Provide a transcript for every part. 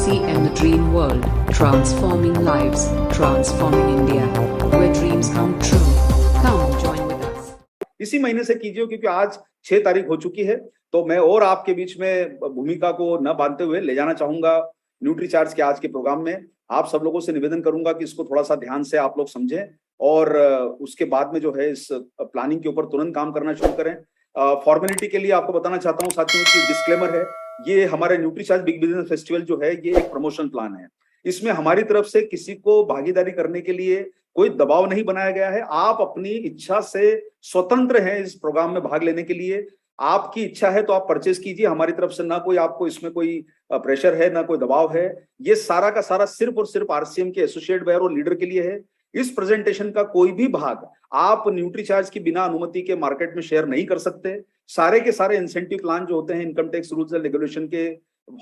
RCM the Dream World, transforming lives, transforming India, where dreams come true. Come join with us. इसी महीने से कीजिए, क्योंकि आज 6 तारीख हो चुकी है। तो मैं और आपके बीच में भूमिका को न बांधते हुए ले जाना चाहूंगा न्यूट्रीचार्ज के आज के प्रोग्राम में। आप सब लोगों से निवेदन करूंगा कि इसको थोड़ा सा ध्यान से आप लोग समझें और उसके बाद में जो है इस प्लानिंग के ऊपर तुरंत काम करना शुरू करें। फॉर्मेलिटी के लिए आपको बताना चाहता हूं साथियों की डिस्क्लेमर है, ये हमारे न्यूट्रीचार्ज बिग बिजनेस फेस्टिवल जो है ये एक प्रमोशन प्लान है। इसमें हमारी तरफ से किसी को भागीदारी करने के लिए कोई दबाव नहीं बनाया गया है। आप अपनी इच्छा से स्वतंत्र हैं इस प्रोग्राम में भाग लेने के लिए। आपकी इच्छा है तो आप परचेज कीजिए, हमारी तरफ से ना कोई आपको इसमें कोई प्रेशर है ना कोई दबाव है। ये सारा का सारा सिर्फ और सिर्फ आरसीएम के एसोसिएट बायर और लीडर के लिए है। इस प्रेजेंटेशन का कोई भी भाग आप न्यूट्रीचार्ज की बिना अनुमति के मार्केट में शेयर नहीं कर सकते। सारे के सारे इंसेंटिव प्लान जो होते हैं income tax rules and regulation के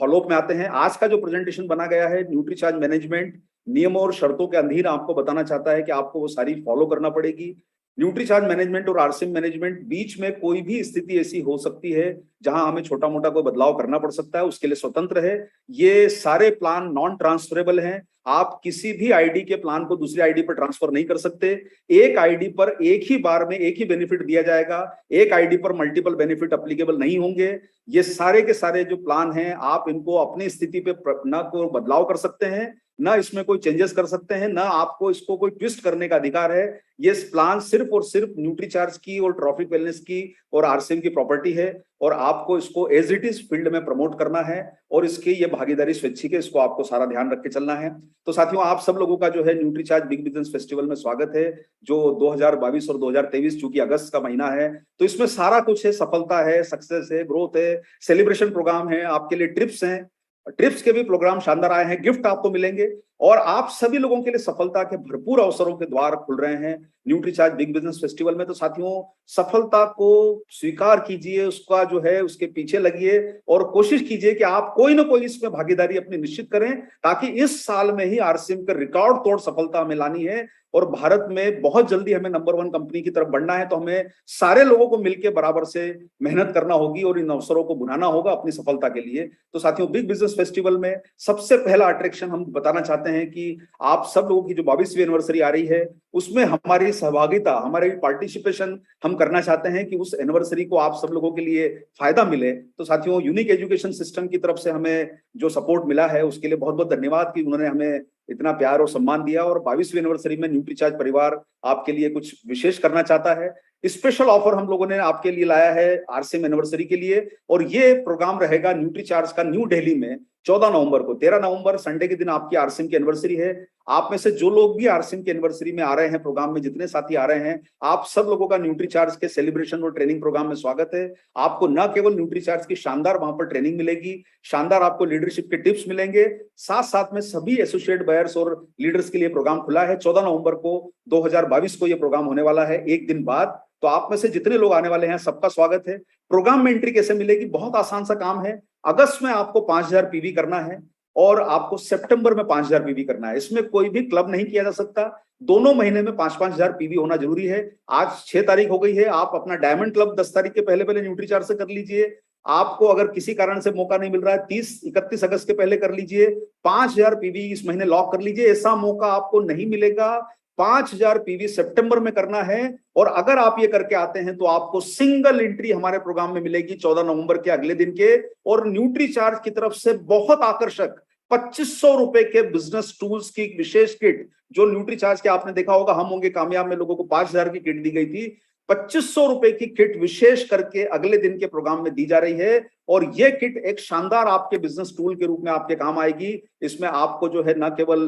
फॉलोअप में आते हैं। आज का जो प्रेजेंटेशन बना गया है न्यूट्रीचार्ज मैनेजमेंट नियमों और शर्तों के अधीन आपको बताना चाहता है कि आपको वो सारी फॉलो करना पड़ेगी। न्यूट्रीचार्ज मैनेजमेंट और आरसीएम मैनेजमेंट बीच में कोई भी स्थिति ऐसी हो सकती है जहां हमें छोटा मोटा कोई बदलाव करना पड़ सकता है, उसके लिए स्वतंत्र है। ये सारे प्लान नॉन ट्रांसफरेबल हैं। आप किसी भी आईडी के प्लान को दूसरी आईडी पर ट्रांसफर नहीं कर सकते। एक आईडी पर एक ही बार में एक ही बेनिफिट दिया जाएगा। एक आईडी पर मल्टीपल बेनिफिट एप्लीकेबल नहीं होंगे। ये सारे के सारे जो प्लान हैं आप इनको अपनी स्थिति पे न को बदलाव कर सकते हैं, ना इसमें कोई चेंजेस कर सकते हैं, ना आपको इसको कोई ट्विस्ट करने का अधिकार है। ये प्लान सिर्फ और सिर्फ न्यूट्रीचार्ज की और ट्रॉफिक वेलनेस की और आरसीएम की प्रॉपर्टी है और आपको इसको एज इट इज फील्ड में प्रमोट करना है और इसकी ये भागीदारी स्वैच्छिक है, इसको आपको सारा ध्यान रख के चलना है। तो साथियों आप सब लोगों का जो है न्यूट्रीचार्ज बिग बिजनेस फेस्टिवल में स्वागत है, जो 2022 और 2023 चूंकि अगस्त का महीना है तो इसमें सारा कुछ है, सफलता है, सक्सेस है, ग्रोथ है, सेलिब्रेशन प्रोग्राम है, आपके लिए ट्रिप्स हैं, ट्रिप्स के भी प्रोग्राम शानदार आए हैं, गिफ्ट आपको मिलेंगे और आप सभी लोगों के लिए सफलता के भरपूर अवसरों के द्वार खुल रहे हैं न्यूट्रीचार्ज बिग बिजनेस फेस्टिवल में। तो साथियों सफलता को स्वीकार कीजिए, उसका जो है उसके पीछे लगिए और कोशिश कीजिए कि आप कोई ना कोई इसमें भागीदारी अपनी निश्चित करें, ताकि इस साल में ही आरसीएम का रिकॉर्ड तोड़ सफलता हमें लानी है और भारत में बहुत जल्दी हमें नंबर 1 कंपनी की तरफ बढ़ना है। तो हमें सारे लोगों को मिलकर बराबर से मेहनत करना होगी और इन अवसरों को बुनाना होगा अपनी सफलता के लिए। तो साथियों बिग बिजनेस फेस्टिवल में सबसे पहला अट्रैक्शन हम बताना चाहते हैं कि आप सब लोगों की जो 22वीं एनिवर्सरी आ रही है उसमें हमारी सहभागिता, हमारी पार्टिसिपेशन हम करना चाहते हैं कि उस एनिवर्सरी को आप सब लोगों के लिए फायदा मिले। तो साथियों यूनिक एजुकेशन सिस्टम की तरफ से हमें जो सपोर्ट मिला है उसके लिए बहुत बहुत धन्यवाद कि उन्होंने हमें इतना प्यार और सम्मान दिया और 22वीं एनिवर्सरी में न्यूट्रीचार्ज परिवार आपके लिए कुछ विशेष करना चाहता है। स्पेशल ऑफर हम लोगों ने आपके लिए लाया है आरसीएम एनिवर्सरी के लिए और ये प्रोग्राम रहेगा न्यूट्रीचार्ज का न्यू दिल्ली में 14 नवंबर को। 13 नवंबर संडे के दिन आपकी आरसीएम की एनिवर्सरी है। आप में से जो लोग भी आरसीएम की एनिवर्सरी में आ रहे हैं, प्रोग्राम में जितने साथी आ रहे हैं, आप सब लोगों का न्यूट्रीचार्ज के सेलिब्रेशन और ट्रेनिंग प्रोग्राम में स्वागत है। आपको न केवल न्यूट्रीचार्ज की शानदार वहां पर ट्रेनिंग मिलेगी, शानदार आपको लीडरशिप के टिप्स मिलेंगे, साथ साथ में सभी एसोसिएट बायर्स और लीडर्स के लिए प्रोग्राम खुला है। 14 नवंबर को 2022 को यह प्रोग्राम होने वाला है, एक दिन बाद। तो आप में से जितने लोग आने वाले हैं सबका स्वागत है। प्रोग्राम में एंट्री कैसे मिलेगी? बहुत आसान सा काम है। अगस्त में आपको 5000 पीवी करना है और आपको सितंबर में 5000 पीवी करना है। इसमें कोई भी क्लब नहीं किया जा सकता। दोनों महीने में 5-5 हजार पीवी होना जरूरी है। आज 6 तारीख हो गई है, आप अपना डायमंड क्लब 10 तारीख के पहले पहले न्यूट्रीचार्ज से कर लीजिए। आपको अगर किसी कारण से मौका नहीं मिल रहा है 30-31 अगस्त के पहले कर लीजिए। 5000 पीवी इस महीने लॉक कर लीजिए। ऐसा मौका आपको नहीं मिलेगा। 5000 पीवी सितंबर में करना है और अगर आप ये करके आते हैं तो आपको सिंगल एंट्री हमारे प्रोग्राम में मिलेगी 14 नवंबर के अगले दिन के। और न्यूट्रीचार्ज की तरफ से बहुत आकर्षक 2500 रुपए के बिजनेस टूल्स की विशेष किट, जो न्यूट्रीचार्ज के आपने देखा होगा हम होंगे कामयाब में लोगों को 5000 की किट दी गई थी, 2500 रुपए की किट विशेष करके अगले दिन के प्रोग्राम में दी जा रही है। और ये किट एक शानदार आपके बिजनेस टूल के रूप में आपके काम आएगी। इसमें आपको जो है ना केवल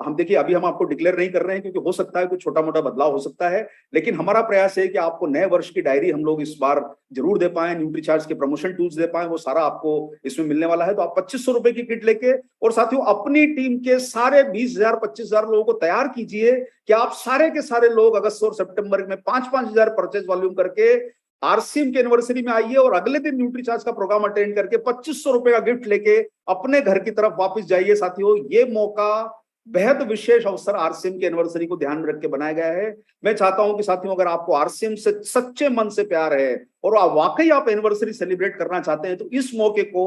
हम देखिए अभी हम आपको डिक्लेयर नहीं कर रहे हैं क्योंकि हो सकता है कुछ छोटा मोटा बदलाव हो सकता है, लेकिन हमारा प्रयास है कि आपको नए वर्ष की डायरी हम लोग इस बार जरूर दे पाए, न्यूट्रीचार्ज के प्रमोशन टूल्स दे पाए, वो सारा आपको इसमें मिलने वाला है। तो आप 2500 रुपए की किट लेके और साथियों अपनी टीम के सारे 20,000 25,000 लोगों को तैयार कीजिए कि आप सारे के सारे लोग अगस्त और सितंबर में 5-5 हजार परचेज वॉल्यूम करके आरसीएम की एनिवर्सरी में आइए और अगले दिन न्यूट्रीचार्ज का प्रोग्राम अटेंड करके 2500 रुपए का गिफ्ट लेके अपने घर की तरफ वापस जाइए। साथियों ये मौका बेहद विशेष अवसर आरसीएम की एनिवर्सरी को ध्यान में रख के बनाया गया है। मैं चाहता हूं कि साथियों अगर आपको आरसीएम से सच्चे मन से प्यार है और वाकई आप एनिवर्सरी सेलिब्रेट करना चाहते हैं तो इस मौके को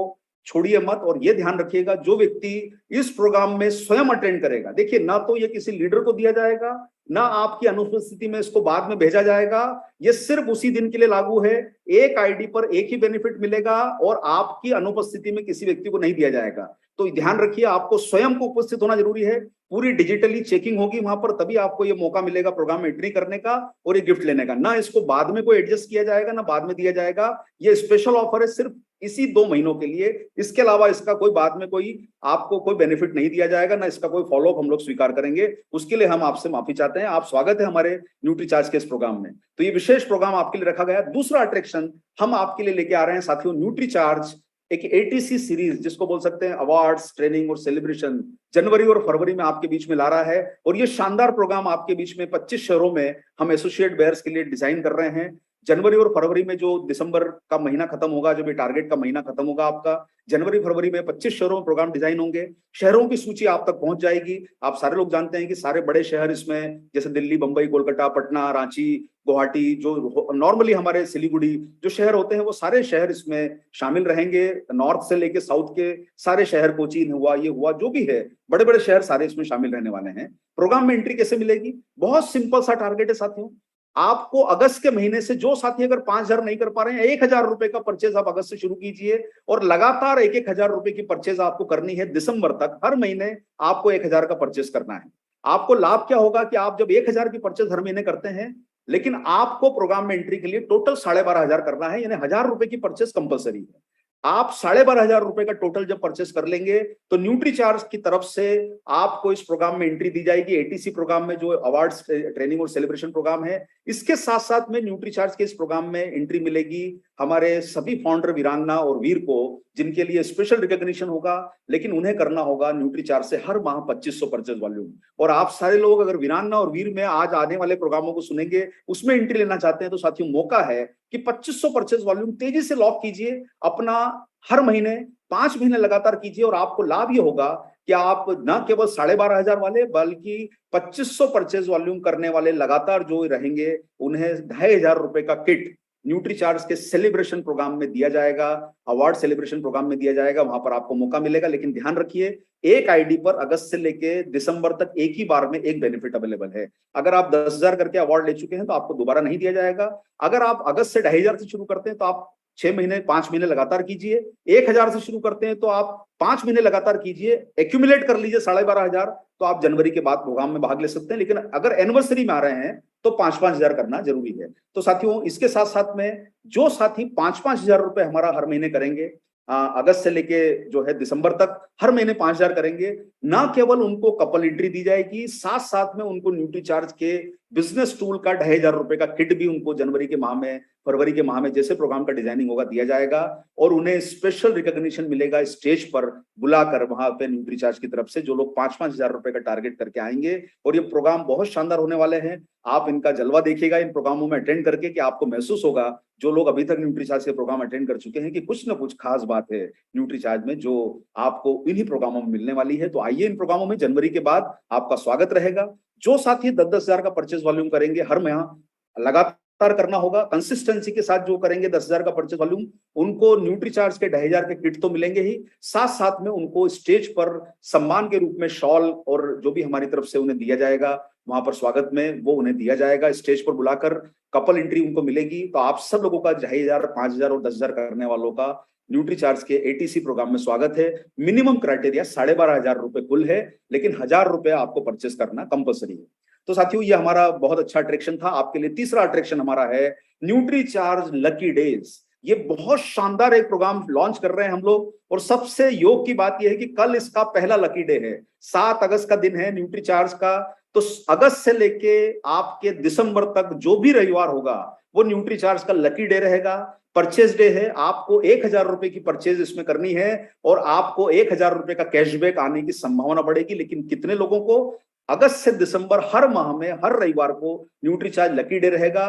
छोड़िए मत। और ये ध्यान रखिएगा, जो व्यक्ति इस प्रोग्राम में स्वयं अटेंड करेगा, देखिए ना तो ये किसी लीडर को दिया जाएगा, ना आपकी अनुपस्थिति में इसको बाद में भेजा जाएगा, ये सिर्फ उसी दिन के लिए लागू है। एक आईडी पर एक ही बेनिफिट मिलेगा और आपकी अनुपस्थिति में किसी व्यक्ति को नहीं दिया जाएगा। तो ध्यान रखिए, आपको स्वयं को उपस्थित होना जरूरी है। पूरी डिजिटली चेकिंग होगी वहां पर, तभी आपको ये मौका मिलेगा प्रोग्राम में एंट्री करने का और ये गिफ्ट लेने का। ना इसको बाद में कोई एडजस्ट किया जाएगा, ना बाद में दिया जाएगा। ये स्पेशल ऑफर है सिर्फ इसी 2 महीनों के लिए। इसके अलावा इसका कोई बाद में कोई आपको कोई बेनिफिट नहीं दिया जाएगा, ना इसका कोई फॉलोअप हम लोग स्वीकार करेंगे। उसके लिए हम आपसे माफी चाहते हैं। आप स्वागत है हमारे न्यूट्रीचार्ज के इस प्रोग्राम में। तो ये विशेष प्रोग्राम आपके लिए रखा गया। दूसरा अट्रैक्शन हम आपके लिए लेके आ रहे हैं साथियों, न्यूट्रीचार्ज एक एटीसी सीरीज, जिसको बोल सकते हैं अवार्ड्स, ट्रेनिंग और सेलिब्रेशन, जनवरी और फरवरी में आपके बीच में ला रहा है। और ये शानदार प्रोग्राम आपके बीच में 25 शहरों में हम एसोसिएट बेयर्स के लिए डिजाइन कर रहे हैं। जनवरी और फरवरी में, जो दिसंबर का महीना खत्म होगा, जब ये टारगेट का महीना खत्म होगा आपका, जनवरी फरवरी में 25 शहरों में प्रोग्राम डिजाइन होंगे। शहरों की सूची आप तक पहुंच जाएगी। आप सारे लोग जानते हैं कि सारे बड़े शहर इसमें, जैसे दिल्ली, बंबई, कोलकाता, पटना, रांची, गुवाहाटी, जो नॉर्मली हमारे सिलीगुड़ी जो शहर होते हैं, वो सारे शहर इसमें शामिल रहेंगे। नॉर्थ से लेके साउथ के सारे शहर, कोचीन हुआ, ये हुआ, जो भी है, बड़े बड़े शहर सारे इसमें शामिल रहने वाले हैं। प्रोग्राम में एंट्री कैसे मिलेगी? बहुत सिंपल सा टारगेट है साथियों। आपको अगस्त के महीने से, जो साथी अगर 5,000 नहीं कर पा रहे हैं, 1,000 रुपए का परचेज आप अगस्त से शुरू कीजिए और लगातार 1,000 रुपए की परचेज आपको करनी है दिसंबर तक। हर महीने आपको 1,000 का परचेज करना है। आपको लाभ क्या होगा कि आप जब 1,000 की परचेज हर महीने करते हैं, लेकिन आपको प्रोग्राम में एंट्री के लिए टोटल 12,500 करना है, यानी 1,000 रुपए की परचेज कंपलसरी है। आप 12,500 रुपए का टोटल जब परचेस कर लेंगे, तो न्यूट्रीचार्ज की तरफ से आपको इस प्रोग्राम में एंट्री दी जाएगी। एटीसी प्रोग्राम में, जो अवार्ड्स, ट्रेनिंग और सेलिब्रेशन प्रोग्राम है, इसके साथ साथ में न्यूट्रीचार्ज के इस प्रोग्राम में एंट्री मिलेगी हमारे सभी फाउंडर, वीरांगना और वीर को, जिनके लिए स्पेशल रिकॉग्निशन होगा। लेकिन उन्हें करना होगा न्यूट्रीचार्ज से हर माह 2500 परचेज वॉल्यूम। और आप सारे लोग अगर वीरांगना और वीर में आज आने वाले प्रोग्रामों को सुनेंगे, उसमें एंट्री लेना चाहते हैं, तो साथियों मौका है कि 2500 परचेज वॉल्यूम तेजी से लॉक कीजिए अपना। हर महीने 5 महीने लगातार कीजिए और आपको लाभ ये होगा कि आप न केवल 12,500 वाले, बल्कि 2500 परचेज वॉल्यूम करने वाले लगातार जो रहेंगे, उन्हें 2,500 रुपए का किट न्यूट्रीचार्ज के सेलिब्रेशन प्रोग्राम में दिया जाएगा, अवार्ड सेलिब्रेशन प्रोग्राम में दिया जाएगा। वहां पर आपको मौका मिलेगा। लेकिन ध्यान रखिए, एक आईडी पर अगस्त से लेके दिसंबर तक एक ही बार में एक बेनिफिट अवेलेबल है। अगर आप 10,000 करके अवार्ड ले चुके हैं, तो आपको दोबारा नहीं दिया जाएगा। अगर आप अगस्त से 2,500 से शुरू करते हैं, तो आप 6 महीने, 5 महीने लगातार कीजिए। 1,000 से शुरू करते हैं, तो आप 5 महीने लगातार कीजिए, एक्यूमुलेट कर लीजिए 12,500, तो आप जनवरी के बाद प्रोग्राम में भाग ले सकते हैं। लेकिन अगर एनिवर्सरी में आ रहे हैं, तो 5,000 करना जरूरी है। तो साथियों, इसके साथ साथ में जो साथी 5,000 रुपए हमारा हर महीने करेंगे, अगस्त से लेके जो है दिसंबर तक हर महीने 5,000 करेंगे, ना केवल उनको कपल एंट्री दी जाएगी, साथ साथ में उनको न्यूट्रीचार्ज के बिजनेस टूल का 2,500 रुपए का किट भी उनको जनवरी के माह में, फरवरी के माह में, जैसे प्रोग्राम का डिजाइनिंग होगा, दिया जाएगा। और उन्हें स्पेशल रिकॉग्निशन मिलेगा स्टेज पर बुलाकर, वहां पे न्यूट्रीचार्ज की तरफ से, जो लोग 5,000 रुपए का टारगेट करके आएंगे। और ये प्रोग्राम बहुत शानदार होने वाले हैं। आप इनका जलवा देखिएगा इन प्रोग्रामों में अटेंड करके, कि आपको महसूस होगा, जो लोग अभी तक न्यूट्रीचार्ज के प्रोग्राम अटेंड कर चुके हैं, कि कुछ ना कुछ खास बात है न्यूट्रीचार्ज में जो आपको इन्हीं प्रोग्रामों में मिलने वाली है। तो आइए, इन प्रोग्रामों में जनवरी के बाद आपका स्वागत रहेगा। जो साथी 10,000 का परचेज वॉल्यूम करेंगे, हर महीना लगातार करना होगा, कंसिस्टेंसी के साथ जो करेंगे 10,000 का परचेज वॉल्यूम, उनको न्यूट्रीचार्ज के 2,500 के किट तो मिलेंगे ही, साथ साथ में उनको स्टेज पर सम्मान के रूप में शॉल और जो भी हमारी तरफ से उन्हें दिया जाएगा, वहां पर स्वागत में वो उन्हें दिया जाएगा। स्टेज पर बुलाकर कपल एंट्री उनको मिलेगी। तो आप सब लोगों का 2,500, 5,000 और 10,000 करने वालों का न्यूट्रीचार्ज के एटीसी प्रोग्राम में स्वागत है। मिनिमम क्राइटेरिया 12,500 रुपए कुल है, लेकिन 1,000 रुपए आपको परचेस करना कंपलसरी है। तो साथियों, ये हमारा बहुत अच्छा अट्रैक्शन था आपके लिए। तीसरा अट्रैक्शन हमारा है न्यूट्रीचार्ज लकी डेज। ये बहुत शानदार एक प्रोग्राम लॉन्च कर रहे हैं हम लोग। और सबसे योग की बात यह है कि कल इसका पहला लकी डे है। 7 अगस्त का दिन है न्यूट्रीचार्ज का। तो अगस्त से लेके आपके दिसंबर तक जो भी रविवार होगा, वो न्यूट्रीचार्ज का लकी डे रहेगा। परचेज डे है। आपको 1,000 रुपए की परचेज इसमें करनी है और आपको 1,000 रुपए का कैशबैक आने की संभावना बढ़ेगी। लेकिन कितने लोगों को? अगस्त से दिसंबर हर माह में हर रविवार को न्यूट्रीचार्ज लकी डे रहेगा।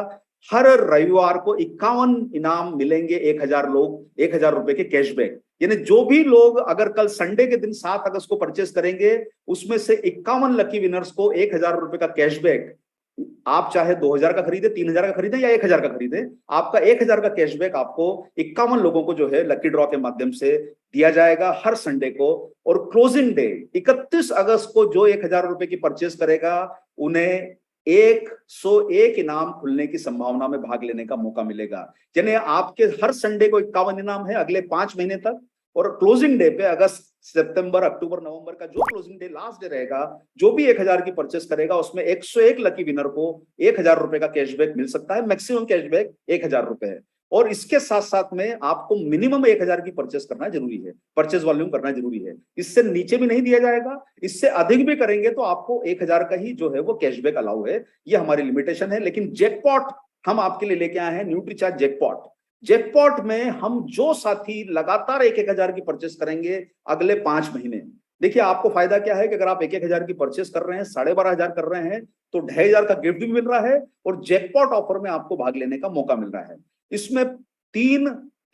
हर रविवार को 51 इनाम मिलेंगे। 1,000 लोग 1,000 रुपए के कैशबैक, यानी जो भी लोग अगर कल संडे के दिन 7 अगस्त को परचेस करेंगे, उसमें से 51 लकी विनर्स को 1,000 रुपए का कैशबैक आप चाहे 2000 का खरीदे, 3000 का खरीदे या 1000 का खरीदे, आपका 1000 का कैशबैक आपको 51 लोगों को जो है लकी ड्रॉ के माध्यम से दिया जाएगा हर संडे को। और क्लोजिंग डे 31 अगस्त को जो 1000 रुपए की परचेस करेगा उन्हें 101 इनाम खुलने की संभावना में भाग लेने का मौका मिलेगा। यानी आपके हर संडे को 51 इनाम है अगले 5 महीने तक। और क्लोजिंग डे पे अगस्त, सितंबर, अक्टूबर, नवंबर का जो क्लोजिंग डे लास्ट डे रहेगा, जो भी 1000 की परचेस करेगा उसमें 101 लकी विनर को 1000 रुपए का कैशबैक मिल सकता है। मैक्सिमम कैशबैक 1000 रुपए है। और इसके साथ साथ में आपको मिनिमम 1000 की परचेस करना जरूरी है, परचेस वॉल्यूम करना जरूरी है। इससे नीचे भी नहीं दिया जाएगा, इससे अधिक भी करेंगे तो आपको 1000 का ही जो है वो कैशबैक अलाउ है। ये हमारी लिमिटेशन है। लेकिन जैकपॉट हम आपके लिए लेके आए हैं, न्यूट्रीचार्ज जैकपॉट। जैकपॉट में हम जो साथी लगातार 1000 की परचेस करेंगे अगले 5 महीने, देखिए आपको फायदा क्या है कि अगर आप 1000 की परचेस कर रहे हैं, 12,500 कर रहे हैं, तो 2500 का गिफ्ट भी मिल रहा है और जैकपॉट ऑफर में आपको भाग लेने का मौका मिल रहा है। इसमें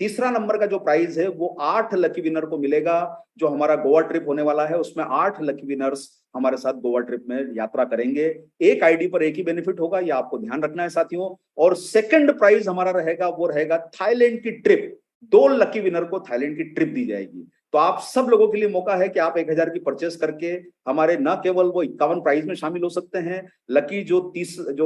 तीसरा नंबर का जो प्राइज है वो 8 लकी विनर को मिलेगा। जो हमारा गोवा ट्रिप होने वाला है उसमें 8 लकी विनर्स हमारे साथ गोवा ट्रिप में यात्रा करेंगे। एक आईडी पर एक ही बेनिफिट होगा, ये आपको ध्यान रखना है साथियों। और सेकंड प्राइज हमारा रहेगा वो रहेगा थाईलैंड की ट्रिप। 2 लकी विनर को थाईलैंड की ट्रिप दी जाएगी। तो आप सब लोगों के लिए मौका है कि आप 1000 की परचेस करके हमारे न केवल वो 51 प्राइज में शामिल हो सकते हैं, लकी जो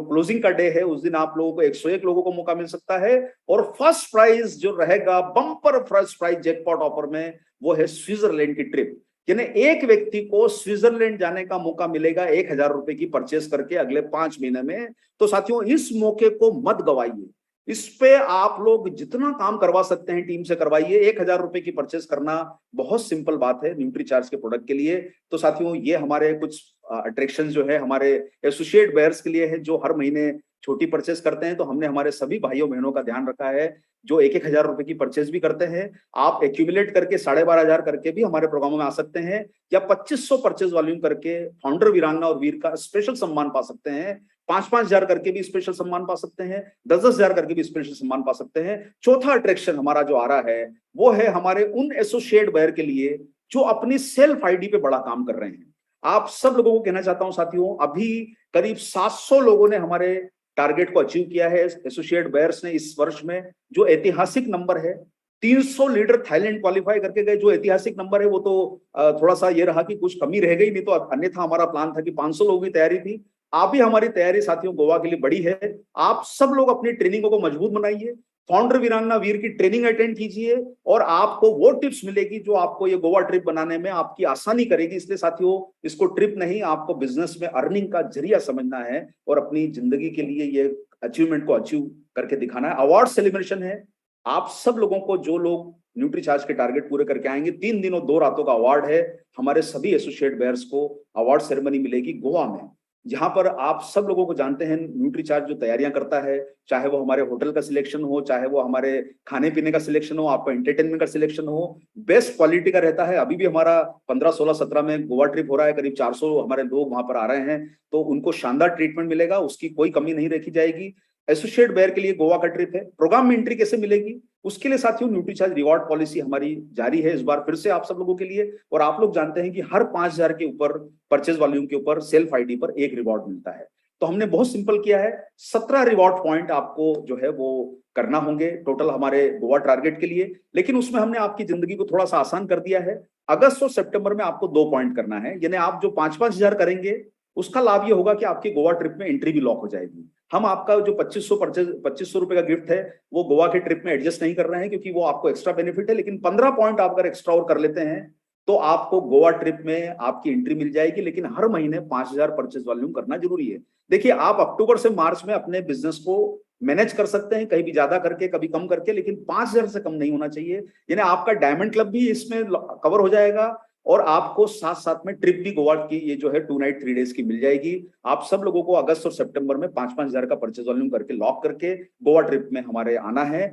क्लोजिंग का डे है उस दिन आप लोगों को 101 लोगों को मौका मिल सकता है। और फर्स्ट प्राइज जो रहेगा bumper first prize jackpot offer में वो है स्विट्जरलैंड की ट्रिप। यानी एक व्यक्ति को स्विट्जरलैंड जाने का मौका मिलेगा 1000 रुपए की परचेस करके अगले 5 महीने में। तो साथियों इस मौके को मत गवाइए। इस पे आप लोग जितना काम करवा सकते हैं टीम से करवाइए। 1000 रुपए की परचेस करना बहुत सिंपल बात है न्यूट्रीचार्ज के प्रोडक्ट के लिए। तो साथियों ये हमारे कुछ अट्रैक्शन जो है हमारे एसोसिएट बायर्स के लिए है जो हर महीने छोटी परचेस करते हैं। तो हमने हमारे सभी भाइयों बहनों का ध्यान रखा है जो 1000 रुपए की परचेस भी करते हैं। आप एक्यूमुलेट करके 12,500 करके भी हमारे प्रोग्रामों में आ सकते हैं, या 2500 परचेस वॉल्यूम करके फाउंडर वीरांगना और वीर का स्पेशल सम्मान पा सकते हैं। 5,000 करके भी स्पेशल सम्मान पा सकते हैं, 10,000 करके भी स्पेशल सम्मान पा सकते हैं। चौथा अट्रैक्शन हमारा जो आ रहा है वो है हमारे उन एसोसिएट बायर के लिए जो अपनी सेल्फ आईडी पे बड़ा काम कर रहे हैं। आप सब लोगों को कहना चाहता हूं साथियों, अभी करीब 700 लोगों ने हमारे टारगेट को अचीव किया है एसोसिएट बायर्स ने इस वर्ष में, जो ऐतिहासिक नंबर है। 300 लीडर थाईलैंड क्वालिफाई करके गए, जो ऐतिहासिक नंबर है। वो तो थोड़ा सा ये रहा कि कुछ कमी रह गई, नहीं तो अन्यथा हमारा प्लान था कि 500 लोगों की तैयारी थी। आप भी हमारी तैयारी साथियों गोवा के लिए बड़ी है। आप सब लोग अपनी ट्रेनिंगों को मजबूत बनाइए, फाउंडर वीरांगना वीर की ट्रेनिंग अटेंड कीजिए और आपको वो टिप्स मिलेगी जो आपको ये गोवा ट्रिप बनाने में आपकी आसानी करेगी। इसलिए साथियों इसको ट्रिप नहीं, आपको बिजनेस में अर्निंग का जरिया समझना है और अपनी जिंदगी के लिए ये अचीवमेंट को अचीव करके दिखाना है। अवार्ड सेलिब्रेशन है। आप सब लोगों को, जो लोग न्यूट्रीचार्ज के टारगेट पूरे करके आएंगे, 3 दिनों 2 रातों का अवार्ड है। हमारे सभी एसोसिएट बायर्स को अवार्ड सेरेमनी मिलेगी गोवा में, जहां पर आप सब लोगों को जानते हैं न्यूट्रीचार्ज जो तैयारियां करता है, चाहे वो हमारे होटल का सिलेक्शन हो, चाहे वो हमारे खाने पीने का सिलेक्शन हो, आपका एंटरटेनमेंट का सिलेक्शन हो, बेस्ट क्वालिटी का रहता है। अभी भी हमारा 15, 16, 17 में गोवा ट्रिप हो रहा है, करीब 400 हमारे लोग वहां पर आ रहे हैं, तो उनको शानदार ट्रीटमेंट मिलेगा, उसकी कोई कमी नहीं रखी जाएगी। एसोसिएट बायर के लिए गोवा का ट्रिप है। प्रोग्राम में एंट्री कैसे मिलेगी उसके लिए साथियों न्यूट्रीचार्ज रिवॉर्ड पॉलिसी हमारी जारी है इस बार फिर से आप सब लोगों के लिए। और आप लोग जानते हैं कि हर 5,000 के ऊपर परचेज वॉल्यूम के ऊपर सेल्फ आईडी पर 1 रिवॉर्ड मिलता है। तो हमने बहुत सिंपल किया है, 17 रिवॉर्ड पॉइंट आपको जो है वो करना होंगे टोटल हमारे गोवा टारगेट के लिए। लेकिन उसमें हमने आपकी जिंदगी को थोड़ा सा आसान कर दिया है। अगस्त और सितंबर में आपको 2 पॉइंट करना है, यानी आप जो 5,000 करेंगे उसका लाभ ये होगा कि आपकी गोवा ट्रिप में एंट्री भी लॉक हो जाएगी। हम आपका जो 2500 रुपए का गिफ्ट है वो गोवा के ट्रिप में एडजस्ट नहीं कर रहे हैं क्योंकि वो आपको एक्स्ट्रा बेनिफिट है। लेकिन 15 पॉइंट आप अगर एक्स्ट्रा और कर लेते हैं तो आपको गोवा ट्रिप में आपकी एंट्री मिल जाएगी। लेकिन हर महीने 5,000 परचेज वॉल्यूम करना जरूरी है। देखिए आप अक्टूबर से मार्च में अपने बिजनेस को मैनेज कर सकते हैं, कहीं भी ज्यादा करके कभी कम करके, लेकिन 5,000 से कम नहीं होना चाहिए। यानी आपका डायमंड क्लब भी इसमें कवर हो जाएगा और आपको साथ साथ में ट्रिप भी गोवा की ये जो है 2 नाइट 3 डेज की मिल जाएगी। आप सब लोगों को अगस्त और सितंबर में 5,000 का परचेज वॉल्यूम करके लॉक करके गोवा ट्रिप में हमारे आना है।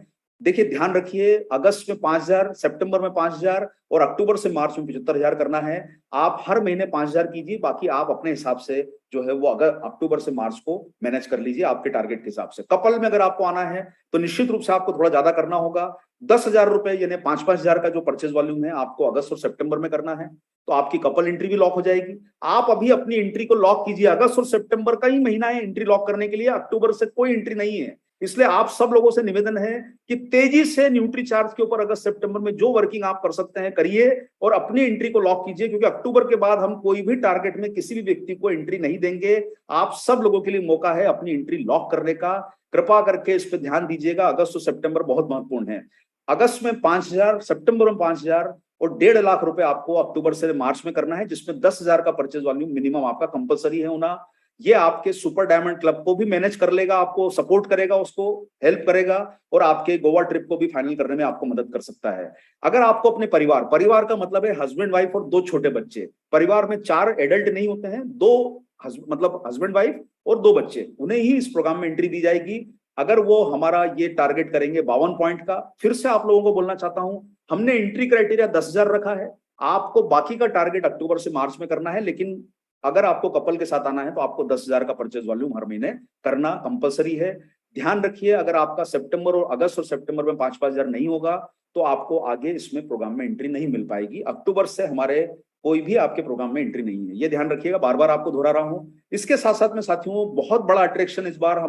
देखिए ध्यान रखिए, अगस्त में 5,000, सितंबर में 5,000 और अक्टूबर से मार्च में 75,000 करना है। आप हर महीने 5,000 कीजिए, बाकी आप अपने हिसाब से जो है वो अगर अक्टूबर से मार्च को मैनेज कर लीजिए आपके टारगेट के हिसाब से। कपल में अगर आपको आना है तो निश्चित रूप से आपको थोड़ा ज्यादा करना होगा। 10,000 रुपए यानी 5-5 हजार का जो परचेज वॉल्यूम है आपको अगस्त और सितंबर में करना है, तो आपकी कपल एंट्री भी लॉक हो जाएगी। आप अभी अपनी एंट्री को लॉक कीजिए, अगस्त और सितंबर का ही महीना है एंट्री लॉक करने के लिए, अक्टूबर से कोई एंट्री नहीं है। इसलिए आप सब लोगों से निवेदन है कि तेजी से न्यूट्री चार्ज के ऊपर अगस्त सितंबर में जो वर्किंग आप कर सकते हैं करिए और अपनी एंट्री को लॉक कीजिए, क्योंकि अक्टूबर के बाद हम कोई भी टारगेट में किसी भी व्यक्ति को एंट्री नहीं देंगे। आप सब लोगों के लिए मौका है अपनी एंट्री लॉक करने का, कृपा करके इस पर ध्यान दीजिएगा। अगस्त और सितंबर बहुत महत्वपूर्ण है। अगस्त में 5,000, सितंबर में 5,000 और 1.5 लाख रुपए आपको अक्टूबर से मार्च में करना है, जिसमें 10,000 का परचेज वॉल्यूम मिनिमम आपका कंपलसरी है होना। ये आपके सुपर डायमंड क्लब को भी मैनेज कर लेगा, आपको सपोर्ट करेगा, उसको हेल्प करेगा और आपके गोवा ट्रिप को भी फाइनल करने में आपको मदद कर सकता है। अगर आपको अपने परिवार का मतलब है हस्बैंड वाइफ और 2 छोटे बच्चे, परिवार में 4 एडल्ट नहीं होते हैं, 2 मतलब हस्बैंड वाइफ और 2 बच्चे, उन्हें ही इस प्रोग्राम में एंट्री दी जाएगी। अगर वो हमारा ये टारगेट करेंगे 52 पॉइंट का, फिर से आप लोगों को बोलना चाहता हूं, हमने एंट्री क्राइटेरिया 10,000 रखा है, आपको बाकी का टारगेट अक्टूबर से मार्च में करना है। लेकिन अगर आपको कपल के साथ आना है तो आपको 10,000 का परचेज वॉल्यूम हर महीने करना कंपलसरी है। ध्यान रखिए, अगर आपका सितंबर और अगस्त और सितंबर में 5-5 हजार नहीं होगा तो आपको आगे इसमें प्रोग्राम में एंट्री नहीं मिल पाएगी। अक्टूबर से हमारे कोई भी आपके प्रोग्राम में एंट्री नहीं है, ये ध्यान रखिएगा, बार बार आपको दोहरा रहा हूं। इसके साथ साथ में साथियों बहुत बड़ा अट्रैक्शन इस बार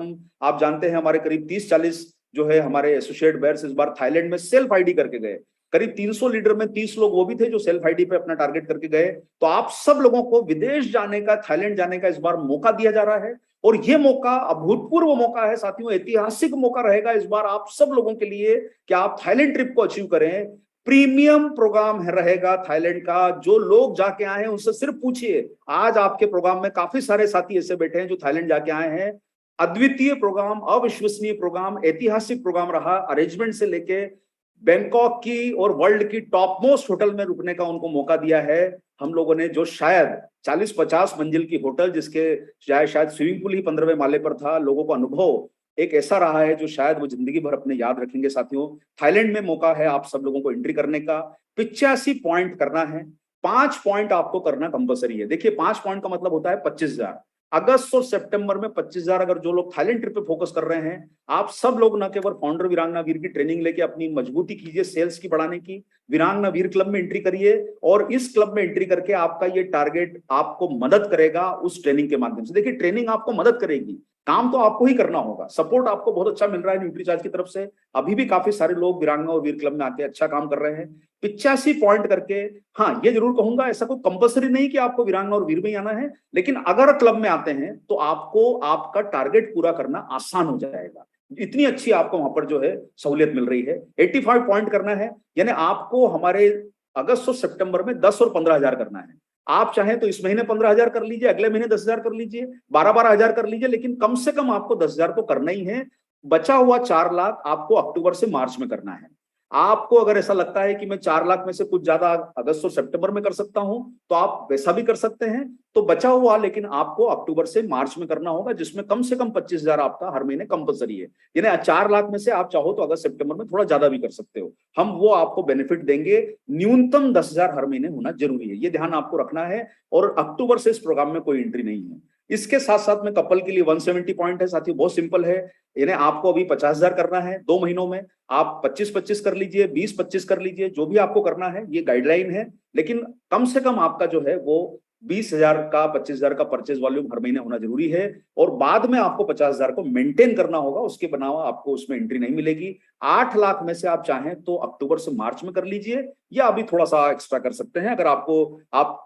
आप जानते हैं, हमारे करीब 30-40 जो है हमारे एसोसिएट बेयर्स इस बार थाईलैंड में सेल्फ आईडी करके गए। करीब 300 लीडर में 30 लोग वो भी थे जो सेल्फ आईडी पे अपना टारगेट करके गए। तो आप सब लोगों को विदेश जाने का, थाईलैंड जाने का इस बार मौका दिया जा रहा है और ये मौका अभूतपूर्व मौका है साथियों, ऐतिहासिक मौका रहेगा इस बार आप सब लोगों के लिए कि आप थाईलैंड ट्रिप को अचीव करें। प्रीमियम प्रोग्राम रहेगा थाईलैंड का, जो लोग जाके आए हैं उनसे सिर्फ पूछिए। आज आपके प्रोग्राम में काफी सारे साथी ऐसे बैठे हैं जो थाईलैंड जाके आए हैं। अद्वितीय प्रोग्राम, अविश्वसनीय प्रोग्राम, ऐतिहासिक प्रोग्राम रहा। अरेंजमेंट से लेके बैंकॉक की और वर्ल्ड की टॉप मोस्ट होटल में रुकने का उनको मौका दिया है हम लोगों ने, जो शायद 40-50 मंजिल की होटल जिसके शायद स्विमिंग पूल ही 15वें माले पर था। लोगों का अनुभव एक ऐसा रहा है जो शायद वो जिंदगी भर अपने याद रखेंगे। साथियों, थाईलैंड में मौका है आप सब लोगों को एंट्री करने का। 85 पॉइंट करना है, 5 पॉइंट आपको करना कंपलसरी है। देखिए 5 पॉइंट का मतलब होता है 25,000। अगस्त और सितंबर में 25,000 अगर जो लोग थाईलैंड ट्रिप पे फोकस कर रहे हैं, आप सब लोग न केवल फाउंडर वीरांगना वीर की ट्रेनिंग लेके अपनी मजबूती कीजिए सेल्स की बढ़ाने की, वीरांगना वीर क्लब में एंट्री करिए और इस क्लब में एंट्री करके आपका ये टारगेट आपको मदद करेगा उस ट्रेनिंग के माध्यम से। देखिए ट्रेनिंग आपको मदद करेगी, काम तो आपको ही करना होगा। सपोर्ट आपको बहुत अच्छा मिल रहा है न्यूट्रीचार्ज की तरफ से, अभी भी काफी सारे लोग वीरांगना और वीर क्लब में आके अच्छा काम कर रहे हैं 85 पॉइंट करके। हाँ, ये जरूर कहूंगा, ऐसा कोई कंपलसरी नहीं कि आपको वीरांगना और वीर में ही आना है, लेकिन अगर क्लब में आते हैं तो आपको आपका टारगेट पूरा करना आसान हो जाएगा। इतनी अच्छी आपको वहां पर जो है सहूलियत मिल रही है। 85 पॉइंट करना है, यानी आपको हमारे अगस्त और सितंबर में 10 और 15,000 करना है। आप चाहें तो इस महीने 15,000 कर लीजिए, अगले महीने 10,000 कर लीजिए, 12-12 हजार कर लीजिए, लेकिन कम से कम आपको 10,000 तो करना ही है। बचा हुआ 4 लाख आपको अक्टूबर से मार्च में करना है। आपको अगर ऐसा लगता है कि मैं 4 लाख में से कुछ ज्यादा अगस्त और सितंबर में कर सकता हूं तो आप वैसा भी कर सकते हैं। तो बचा हुआ लेकिन आपको अक्टूबर से मार्च में करना होगा, जिसमें कम से कम 25,000 आपका हर महीने कंपलसरी है। यानी 4 लाख में से आप चाहो तो अगस्त सितंबर में थोड़ा ज्यादा भी कर सकते हो, हम वो आपको बेनिफिट देंगे। न्यूनतम 10,000 हर महीने होना जरूरी है, ये ध्यान आपको रखना है। और अक्टूबर से इस प्रोग्राम में कोई एंट्री नहीं है। इसके साथ साथ में कपल के लिए 170 पॉइंट है साथियों, बहुत सिंपल है। यानी आपको अभी 50,000 करना है 2 महीनों में, आप 25-25 कर लीजिए, 20-25 कर लीजिए, जो भी आपको करना है, ये गाइडलाइन है। लेकिन कम से कम आपका जो है वो 20,000 का 25,000 का परचेज वॉल्यूम हर महीने होना जरूरी है। और बाद में आपको 50,000 को मेंटेन करना होगा, उसके बनावा आपको उसमें एंट्री नहीं मिलेगी। 8 लाख में से आप चाहें तो अक्टूबर से मार्च में कर लीजिए, या अभी थोड़ा सा एक्स्ट्रा कर सकते हैं। अगर आप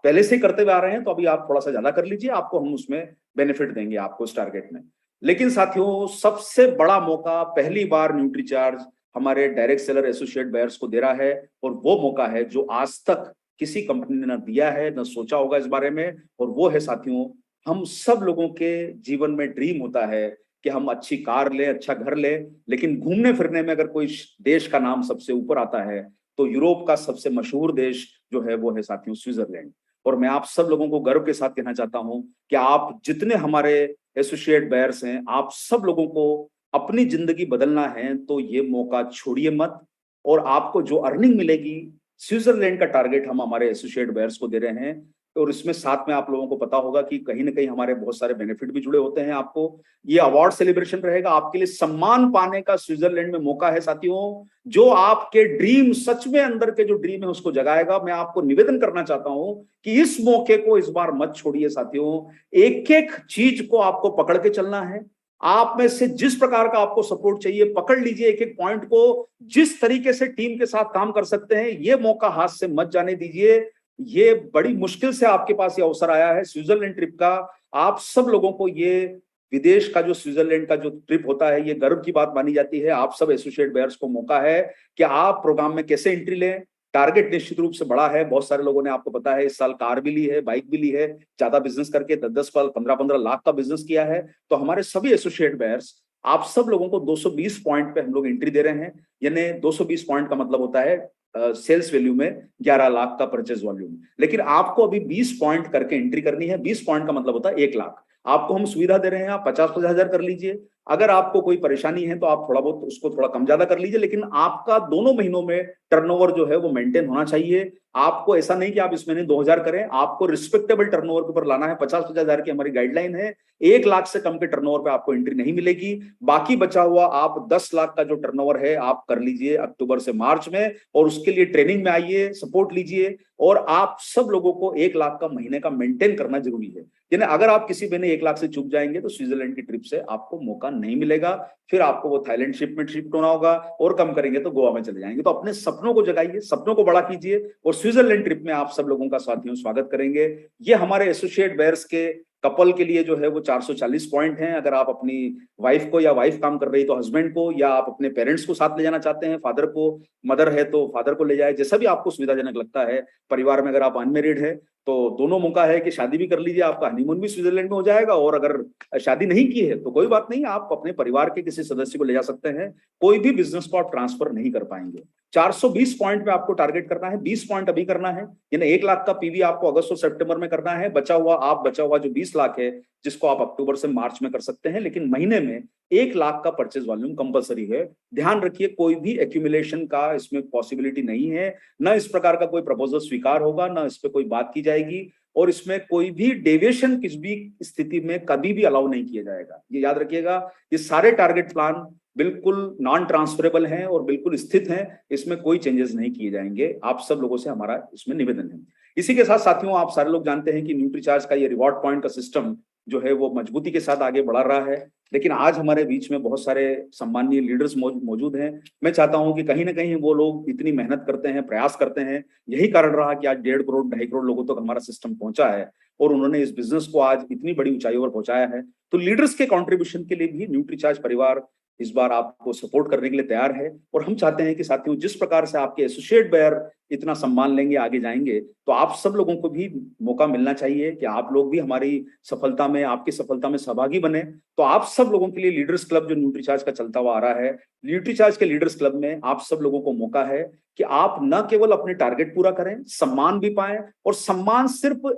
पहले से ही करते हुए आ रहे हैं तो अभी आप थोड़ा सा ज्यादा कर लीजिए, आपको हम उसमें बेनिफिट देंगे आपको इस टारगेट में। लेकिन साथियों, सबसे बड़ा मौका पहली बार न्यूट्रीचार्ज हमारे डायरेक्ट सेलर एसोसिएट बायर्स को दे रहा है, और वो मौका है जो आज तक किसी कंपनी ने ना दिया है, ना सोचा होगा इस बारे में। और वो है साथियों, हम सब लोगों के जीवन में ड्रीम होता है कि हम अच्छी कार लें, अच्छा घर लें, लेकिन घूमने फिरने में अगर कोई देश का नाम सबसे ऊपर आता है तो यूरोप का सबसे मशहूर देश जो है वो है साथियों स्विट्जरलैंड। और मैं आप सब लोगों को गर्व के साथ कहना चाहता हूं कि आप जितने हमारे एसोसिएट बायर्स हैं, आप सब लोगों को अपनी जिंदगी बदलना है तो ये मौका छोड़िए मत। और आपको जो अर्निंग मिलेगी, स्विट्जरलैंड का टारगेट हम हमारे एसोसिएट बायर्स को दे रहे हैं, और इसमें साथ में आप लोगों को पता होगा कि कहीं ना कहीं हमारे बहुत सारे बेनिफिट भी जुड़े होते हैं। आपको ये अवार्ड सेलिब्रेशन रहेगा, आपके लिए सम्मान पाने का स्विट्जरलैंड में मौका है साथियों, जो आपके ड्रीम, सच में अंदर के जो ड्रीम है उसको जगाएगा। मैं आपको निवेदन करना चाहता हूं कि इस मौके को इस बार मत छोड़िए साथियों। एक एक चीज को आपको पकड़ के चलना है। आप में से जिस प्रकार का आपको सपोर्ट चाहिए पकड़ लीजिए एक एक पॉइंट को, जिस तरीके से टीम के साथ काम कर सकते हैं ये मौका हाथ से मत जाने दीजिए। ये बड़ी मुश्किल से आपके पास ये अवसर आया है स्विट्जरलैंड ट्रिप का। आप सब लोगों को ये विदेश का जो स्विट्जरलैंड का जो ट्रिप होता है ये गर्व की बात मानी जाती है। आप सब एसोसिएट बेयर्स को मौका है कि आप प्रोग्राम में कैसे एंट्री लें। टारगेट निश्चित रूप से बड़ा है, बहुत सारे लोगों ने आपको पता है इस साल कार भी ली है, बाइक भी ली है, ज्यादा बिजनेस करके 10-10, 15-15 लाख का बिजनेस किया है। तो हमारे सभी एसोसिएट बेयर्स, आप सब लोगों को 220 पॉइंट पे हम लोग एंट्री दे रहे हैं। यानी 220 पॉइंट का मतलब होता है सेल्स वैल्यू में 11 लाख का परचेज वॉल्यूम। लेकिन आपको अभी 20 पॉइंट करके एंट्री करनी है। 20 पॉइंट का मतलब होता है 1 लाख। आपको हम सुविधा दे रहे हैं, आप 50-50 हजार कर लीजिए। अगर आपको कोई परेशानी है तो आप थोड़ा बहुत उसको थोड़ा कम ज्यादा कर लीजिए, लेकिन आपका दोनों महीनों में टर्नओवर जो है वो मेंटेन होना चाहिए। आपको ऐसा नहीं कि आप इस महीने 2000 करें, आपको रिस्पेक्टेबल टर्नओवर के ऊपर लाना है। 50-50 हजार की हमारी गाइडलाइन है। 1 लाख से कम के टर्नओवर पे आपको एंट्री नहीं मिलेगी। बाकी बचा हुआ आप 10 लाख का जो टर्नओवर है आप कर लीजिए अक्टूबर से मार्च में, और उसके लिए ट्रेनिंग में आइए, सपोर्ट लीजिए। और आप सब लोगों को 1 लाख का महीने का मेंटेन करना जरूरी है। यानी अगर आप किसी महीने 1 लाख से चूक जाएंगे तो स्विट्जरलैंड की ट्रिप से आपको मौका नहीं मिलेगा। फिर आपको वो थाईलैंड शिप में शिफ्ट होना होगा, और कम करेंगे तो गोवा में चले जाएंगे। तो अपने सपनों को जगाइए, सपनों को बड़ा कीजिए, और स्विट्जरलैंड ट्रिप में आप सब लोगों का साथियों स्वागत करेंगे। ये हमारे एसोसिएट बेयर्स के कपल के लिए जो है वो 440 पॉइंट हैं। अगर आप अपनी वाइफ को, या वाइफ काम कर रही तो हस्बैंड को, या आप अपने पेरेंट्स को साथ ले जाना चाहते हैं, फादर को, मदर है तो फादर को ले जाए, जैसा भी आपको सुविधाजनक लगता है। परिवार में अगर आप अनमेरिड है तो दोनों मौका है कि शादी भी कर लीजिए, आपका हनीमून भी स्विट्जरलैंड में हो जाएगा। और अगर शादी नहीं की है तो कोई बात नहीं, आप अपने परिवार के किसी सदस्य को ले जा सकते हैं। कोई भी बिजनेस को आप ट्रांसफर नहीं कर पाएंगे। 420 पॉइंट पे आपको टारगेट करना है, 20 पॉइंट अभी करना है। यानी 1 लाख का पीवी आपको अगस्त और सितंबर में करना है। बचा हुआ जो 20 लाख है जिसको आप अक्टूबर से मार्च में कर सकते हैं। लेकिन महीने में 1 लाख का परचेज वॉल्यूम कंपलसरी है। ध्यान रखिए, कोई भी एक्यूमुलेशन का इसमें पॉसिबिलिटी नहीं है। न इस प्रकार का कोई प्रपोजल स्वीकार होगा, न इस पे कोई बात की जाएगी, और इसमें कोई भी डेविएशन किसी भी स्थिति में कभी भी अलाउ नहीं किया जाएगा। ये याद रखिएगा, ये सारे टारगेट प्लान बिल्कुल नॉन ट्रांसफरेबल हैं और बिल्कुल स्थित हैं। इसमें कोई चेंजेस नहीं किए जाएंगे। आप सब लोगों से हमारा इसमें निवेदन है। इसी के साथ साथियों, आप सारे लोग जानते हैं कि न्यूट्रीचार्ज का ये रिवॉर्ड पॉइंट का सिस्टम जो है वो मजबूती के साथ आगे बढ़ा रहा है। लेकिन आज हमारे बीच में बहुत सारे सम्मानीय लीडर्स मौजूद हैं। मैं चाहता हूं कि कहीं ना कहीं वो लोग इतनी मेहनत करते हैं, प्रयास करते हैं। यही कारण रहा कि आज 1.5 करोड़ 2.5 करोड़ लोगों तक तो हमारा सिस्टम पहुंचा है, और उन्होंने इस बिजनेस को आज इतनी बड़ी ऊंचाइयों पर पहुंचाया है। तो लीडर्स के कंट्रीब्यूशन के लिए भी न्यूट्रीचार्ज परिवार इस बार आपको सपोर्ट करने के लिए तैयार है। और हम चाहते हैं कि साथियों, जिस प्रकार से आपके एसोसिएट बेयर इतना सम्मान लेंगे, आगे जाएंगे, तो आप सब लोगों को भी मौका मिलना चाहिए कि आप लोग भी हमारी सफलता में, आपकी सफलता में सहभागी बने। तो आप सब लोगों के लिए लीडर्स क्लब जो न्यूट्रीचार्ज का चलता हुआ आ रहा है, न्यूट्रीचार्ज के लीडर्स क्लब में आप सब लोगों को मौका है कि आप न केवल अपने टारगेट पूरा करें, सम्मान भी पाएं। और सम्मान सिर्फ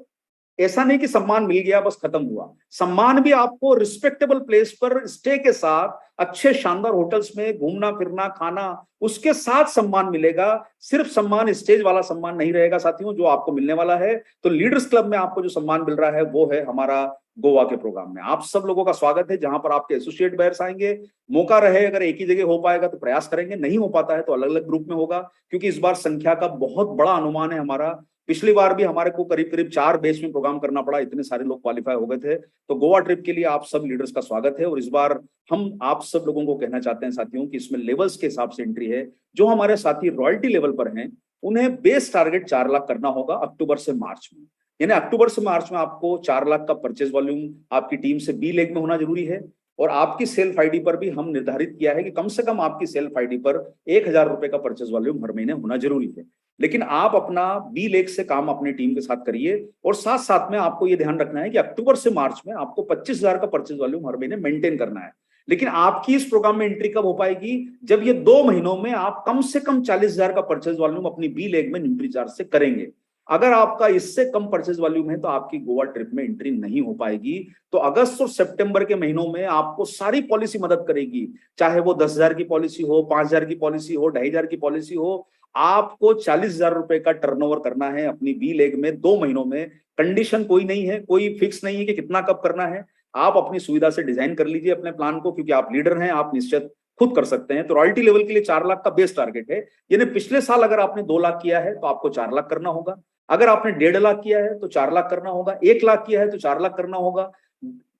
ऐसा नहीं कि सम्मान मिल गया बस खत्म हुआ। सम्मान भी आपको रिस्पेक्टेबल प्लेस पर स्टे के साथ, अच्छे शानदार होटल्स में घूमना फिरना खाना, उसके साथ सम्मान मिलेगा। सिर्फ सम्मान स्टेज वाला सम्मान नहीं रहेगा साथियों जो आपको मिलने वाला है। तो लीडर्स क्लब में आपको जो सम्मान मिल रहा है वो है हमारा गोवा के प्रोग्राम में। आप सब लोगों का स्वागत है, जहां पर आपके एसोसिएट बेयर्स आएंगे। मौका रहे, अगर एक ही जगह हो पाएगा तो प्रयास करेंगे, नहीं हो पाता है तो अलग अलग ग्रुप में होगा, क्योंकि इस बार संख्या का बहुत बड़ा अनुमान है हमारा। पिछली बार भी हमारे को करीब करीब 4 बैच में प्रोग्राम करना पड़ा, इतने सारे लोग क्वालिफाई हो गए थे। तो गोवा ट्रिप के लिए आप सब लीडर्स का स्वागत है। और इस बार हम आप सब लोगों को कहना चाहते हैं साथियों कि इसमें लेवल्स के हिसाब से एंट्री है। जो हमारे साथी रॉयल्टी लेवल पर हैं उन्हें बेस टारगेट 4 लाख करना होगा अक्टूबर से मार्च में। यानी अक्टूबर से मार्च में आपको 4 लाख का परचेज वॉल्यूम आपकी टीम से बी लेग में होना जरूरी है। और आपकी सेल्फ आईडी पर भी हम निर्धारित किया है कि कम से कम आपकी सेल्फ आईडी पर 1000 रुपए का परचेज वॉल्यूम हर महीने होना जरूरी है। लेकिन आप अपना बी लेग से काम अपनी टीम के साथ करिए। और साथ साथ में आपको ये ध्यान रखना है कि अक्टूबर से मार्च में आपको 25,000 का परचेज वॉल्यूम हर महीने मेंटेन करना है। लेकिन आपकी इस प्रोग्राम में एंट्री कब हो पाएगी? जब ये 2 महीनों में आप कम से कम 40,000 का परचेज वॉल्यूम अपनी बी लेग में न्यूट्रीचार्ज से करेंगे। अगर आपका इससे कम परचेज वॉल्यूम है तो आपकी गोवा ट्रिप में एंट्री नहीं हो पाएगी। तो अगस्त और सितंबर के महीनों में आपको सारी पॉलिसी मदद करेगी, चाहे वो 10,000 की पॉलिसी हो, 5,000 की पॉलिसी हो, 2,500 की पॉलिसी हो। आपको 40,000 रुपए का टर्नओवर करना है अपनी बी लेग में 2 महीनों में। कंडीशन कोई नहीं है, कोई फिक्स नहीं है कि कितना कब करना है। आप अपनी सुविधा से डिजाइन कर लीजिए अपने प्लान को, क्योंकि आप लीडर हैं, आप निश्चित खुद कर सकते हैं। तो रॉयल्टी लेवल के लिए 4 लाख का बेस टारगेट है। यानी पिछले साल अगर आपने 2 लाख किया है तो आपको 4 लाख करना होगा। अगर आपने 1.5 लाख किया है तो 4 लाख करना होगा। 1 लाख किया है तो 4 लाख करना होगा।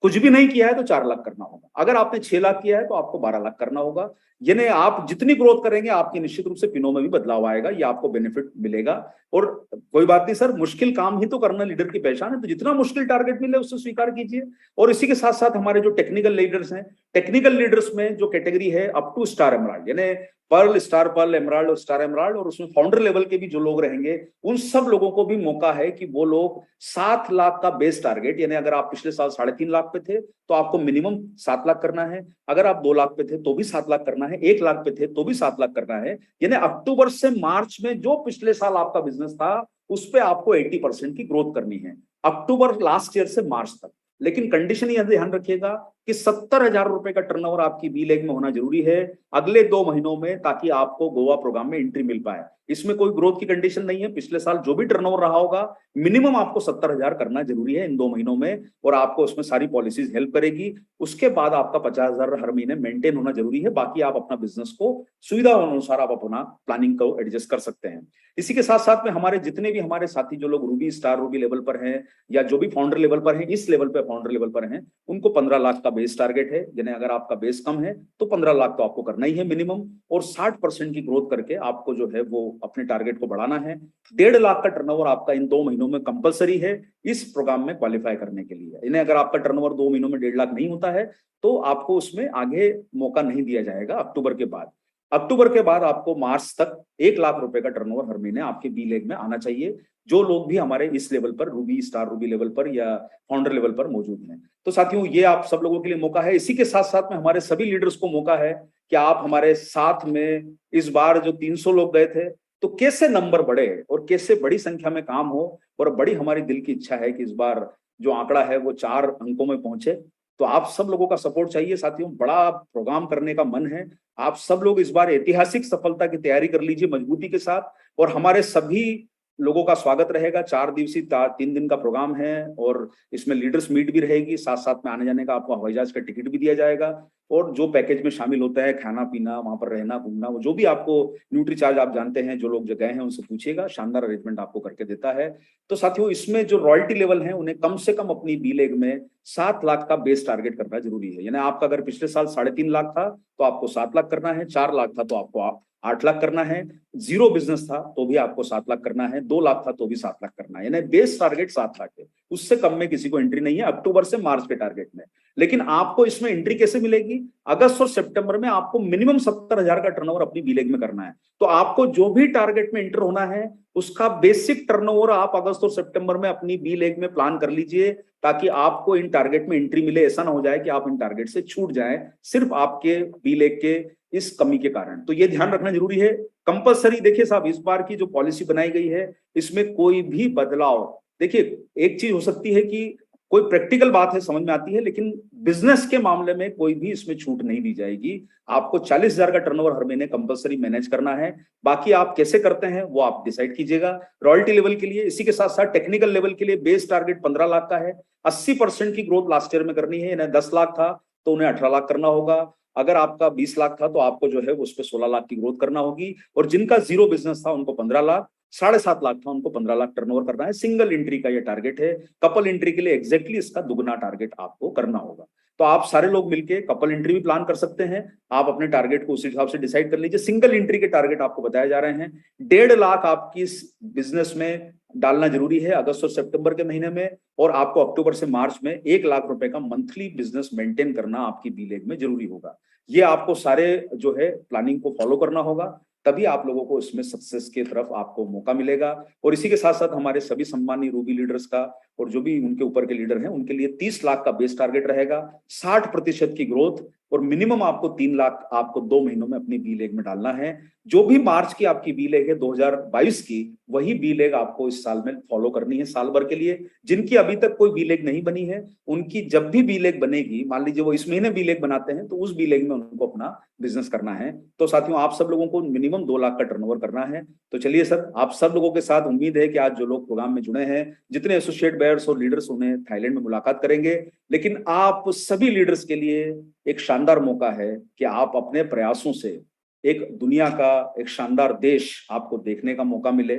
कुछ भी नहीं किया है तो 4 लाख करना होगा। अगर आपने 6 लाख किया है तो आपको 12 लाख करना होगा। यानी आप जितनी ग्रोथ करेंगे आपकी निश्चित रूप से पिनों में भी बदलाव आएगा, ये आपको बेनिफिट मिलेगा। और कोई बात नहीं सर, मुश्किल काम ही तो करना लीडर की पहचान है, तो जितना मुश्किल टारगेट मिले उससे स्वीकार कीजिए। और इसी के साथ साथ हमारे जो टेक्निकल लीडर्स हैं, टेक्निकल लीडर्स में जो कैटेगरी है अप टू स्टार एमराल्ड, यानी पर्ल, स्टार पर्ल, एमराल्ड और स्टार एमराल्ड, और उसमें फाउंडर लेवल के भी जो लोग रहेंगे, उन सब लोगों को भी मौका है कि वो लोग 7 लाख का बेस टारगेट, यानी अगर आप पिछले साल 3.5 लाख पे थे तो आपको मिनिमम 7 लाख करना है। अगर आप 2 लाख पे थे तो भी 7 लाख करना है। 1 लाख पे थे तो भी 7 लाख करना है। यानी अक्टूबर से मार्च में जो पिछले साल आपका बिजनेस था उस पे आपको 80% की ग्रोथ करनी है, अक्टूबर लास्ट ईयर से मार्च तक। लेकिन कंडीशन यह ध्यान रखिएगा कि 70,000 रुपए का टर्नओवर आपकी बी लेग में होना जरूरी है अगले 2 महीनों में, ताकि आपको गोवा प्रोग्राम में एंट्री मिल पाए। इसमें कोई ग्रोथ की कंडीशन नहीं है। पिछले साल जो भी टर्नओवर रहा होगा मिनिमम आपको 70,000 करना जरूरी है इन 2 महीनों में, और आपको उसमें सारी पॉलिसीज हेल्प करेगी। उसके बाद आपका 50,000 हर महीने मेंटेन होना जरूरी है। बाकी आप अपना बिजनेस को सुविधा अनुसार आप अपना प्लानिंग को एडजस्ट कर सकते हैं। इसी के साथ साथ में हमारे जितने भी हमारे साथी जो लोग रूबी, स्टार रूबी लेवल पर हैं, या जो भी फाउंडर लेवल पर हैं, इस लेवल पे फाउंडर लेवल पर हैं, उनको 15 लाख का बेस टारगेट है। यानी अगर आपका बेस कम है तो 15 लाख तो आपको करना ही है मिनिमम, और 60% की ग्रोथ करके आपको जो है वो अपने टारगेट को बढ़ाना है। 1.5 लाख का टर्नओवर आपका इन 2 महीनों में कंपलसरी है इस प्रोग्राम में क्वालिफाई करने के लिए। यानी अगर आपका टर्नओवर 2 महीनों में 1.5 लाख नहीं होता है तो आपको उसमें आगे मौका नहीं दिया जाएगा अक्टूबर के बाद। अक्टूबर के बाद आपको मार्च तक 1 लाख रुपए का टर्नओवर हर महीने आपके बी लेग में आना चाहिए, जो लोग भी हमारे इस लेवल पर, रूबी, स्टार रूबी लेवल पर या फाउंडर लेवल पर मौजूद हैं। तो साथियों, ये आप सब लोगों के लिए मौका है। इसी के साथ साथ में हमारे सभी लीडर्स को मौका है कि आप हमारे साथ में, इस बार जो 300 लोग गए थे, तो कैसे नंबर बढ़े और कैसे बड़ी संख्या में काम हो। और बड़ी हमारी दिल की इच्छा है कि इस बार जो आंकड़ा है वो 4 अंकों में पहुंचे। तो आप सब लोगों का सपोर्ट चाहिए साथियों, बड़ा प्रोग्राम करने का मन है। आप सब लोग इस बार ऐतिहासिक सफलता की तैयारी कर लीजिए मजबूती के साथ, और हमारे सभी लोगों का स्वागत रहेगा। 4 दिवसीय 3 दिन का प्रोग्राम है, और इसमें लीडर्स मीट भी रहेगी, साथ साथ में आने जाने का आपको हवाई जहाज का टिकट भी दिया जाएगा। और जो पैकेज में शामिल होता है, खाना पीना, वहां पर रहना घूमना, वो जो भी आपको न्यूट्री चार्ज, आप जानते हैं, जो लोग जगह हैं उनसे पूछिएगा, शानदार अरेंजमेंट आपको करके देता है। तो साथियों, इसमें जो रॉयल्टी लेवल है उन्हें कम से कम अपनी बी लेग में 7 लाख का बेस टारगेट करना जरूरी है। यानी आपका अगर पिछले साल 3.5 लाख था तो आपको 7 लाख करना है, 4 लाख था तो आपको 8 लाख करना है, 0 बिजनेस था तो भी आपको 7 लाख करना है, 2 लाख था तो भी 7 लाख करना है। यानी बेस टारगेट 7 लाख है, उससे कम में किसी को एंट्री नहीं है अक्टूबर से मार्च के टारगेट में। लेकिन आपको इसमें एंट्री कैसे मिलेगी? अगस्त और सितंबर में आपको मिनिमम 70,000 का टर्नओवर अपनी बी लेग में करना है। तो आपको जो भी टारगेट में एंटर होना है उसका बेसिक टर्नओवर आप अगस्त और सितंबर में अपनी बी लेग में प्लान कर लीजिए, ताकि आपको इन टारगेट में एंट्री मिले। ऐसा ना हो जाए कि आप इन टारगेट से छूट जाएं सिर्फ आपके बी लेग के इस कमी के कारण। तो ये ध्यान रखना जरूरी है। कंपलसरी, देखिए साहब, इस बार की जो पॉलिसी बनाई गई है इसमें कोई भी बदलाव, देखिए एक चीज हो सकती है कि कोई प्रैक्टिकल बात है, समझ में आती है, लेकिन बिजनेस के मामले में कोई भी इसमें छूट नहीं दी जाएगी। आपको 40,000 का टर्नओवर हर महीने कंपलसरी मैनेज करना है। बाकी आप कैसे करते हैं वो आप डिसाइड कीजिएगा रॉयल्टी लेवल के लिए। इसी के साथ साथ टेक्निकल लेवल के लिए बेस टारगेट 15 लाख का है। 80% की ग्रोथ लास्ट ईयर में करनी है। 10 लाख था तो उन्हें 18 लाख करना होगा। अगर आपका 20 लाख था तो आपको जो है उस पर 16 लाख की ग्रोथ करना होगी। और जिनका 0 बिजनेस था उनको 15 लाख, 7.5 लाख था उनको 15 लाख टर्नओवर करना है। सिंगल एंट्री का ये टारगेट है। कपल एंट्री के लिए एग्जैक्टली इसका दुगना टारगेट आपको करना होगा। तो आप सारे लोग मिलके कपल एंट्री भी प्लान कर सकते हैं। आप अपने टारगेट को उस हिसाब से डिसाइड कर लीजिए। सिंगल एंट्री के टारगेट आपको बताए जा रहे हैं। 1.5 लाख आपकी इस बिजनेस में डालना जरूरी है अगस्त और सितंबर के महीने में, और आपको अक्टूबर से मार्च में 1 लाख रुपए का मंथली बिजनेस मेंटेन करना आपकी बी लेग में जरूरी होगा। ये आपको सारे जो है प्लानिंग को फॉलो करना होगा, तभी आप लोगों को इसमें सक्सेस की तरफ आपको मौका मिलेगा। और इसी के साथ साथ हमारे सभी सम्मानीय रूबी लीडर्स का और जो भी उनके ऊपर के लीडर हैं उनके लिए 30 लाख का बेस टारगेट रहेगा। 60% की ग्रोथ और मिनिमम आपको 3 लाख आपको 2 महीनों में अपनी बी लेग में डालना है। जो भी मार्च की आपकी बी लेग है 2022 की, वही बी लेग आपको इस साल में फॉलो करनी है साल भर के लिए। जिनकी अभी तक कोई बी लेग नहीं बनी है, उनकी जब भी बी लेग बनेगी, मान लीजिए वो इस महीने बी लेग बनाते हैं, तो उस बी लेग में उनको अपना बिजनेस करना है। तो साथियों, आप सब लोगों को मिनिमम 2 लाख का टर्नओवर करना है। तो चलिए सर, आप सब लोगों के साथ उम्मीद है कि आज जो लोग प्रोग्राम में जुड़े हैं, जितने एसोसिएट बायर्स और लीडर्स, उन्हें थाईलैंड में मुलाकात करेंगे। लेकिन आप सभी लीडर्स के लिए एक शानदार मौका है कि आप अपने प्रयासों से एक दुनिया का एक शानदार देश आपको देखने का मौका मिले,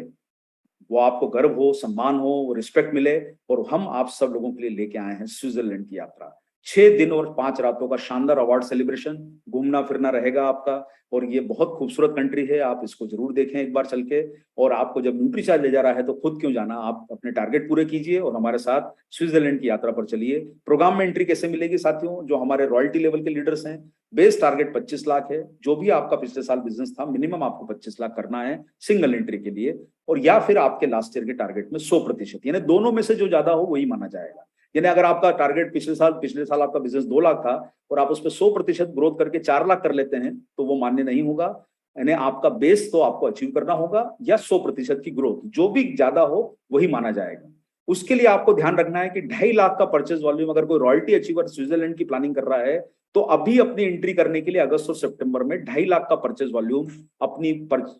वो आपको गर्व हो, सम्मान हो, वो रिस्पेक्ट मिले। और हम आप सब लोगों के लिए लेके आए हैं स्विट्जरलैंड की यात्रा। 6 दिन और 5 रातों का शानदार अवार्ड सेलिब्रेशन, घूमना फिरना रहेगा आपका। और ये बहुत खूबसूरत कंट्री है, आप इसको जरूर देखें एक बार चल के। और आपको जब न्यूट्रीचार्ज ले जा रहा है तो खुद क्यों जाना, आप अपने टारगेट पूरे कीजिए और हमारे साथ स्विट्जरलैंड की यात्रा पर चलिए। प्रोग्राम में एंट्री कैसे मिलेगी साथियों? जो हमारे रॉयल्टी लेवल के लीडर्स हैं, बेस टारगेट 25 लाख है। जो भी आपका पिछले साल बिजनेस था, मिनिमम आपको 25 लाख करना है सिंगल एंट्री के लिए। और या फिर आपके लास्ट ईयर के टारगेट में 100%, यानी दोनों में से जो ज्यादा हो वही माना जाएगा। यानी अगर आपका टारगेट पिछले साल आपका बिजनेस 2 लाख था और आप उस पर 100% ग्रोथ करके 4 लाख कर लेते हैं, तो वो मान्य नहीं होगा। यानी आपका बेस तो आपको अचीव करना होगा या 100% की ग्रोथ, जो भी ज्यादा हो वही माना जाएगा। उसके लिए आपको ध्यान रखना है कि 2.5 लाख का परचेज वॉल्यूम अगर कोई रॉयल्टी अचीवर स्विट्जरलैंड की प्लानिंग कर रहा है, तो अभी अपनी एंट्री करने के लिए अगस्त और सितंबर में 2.5 लाख का परचेज वॉल्यूम अपनी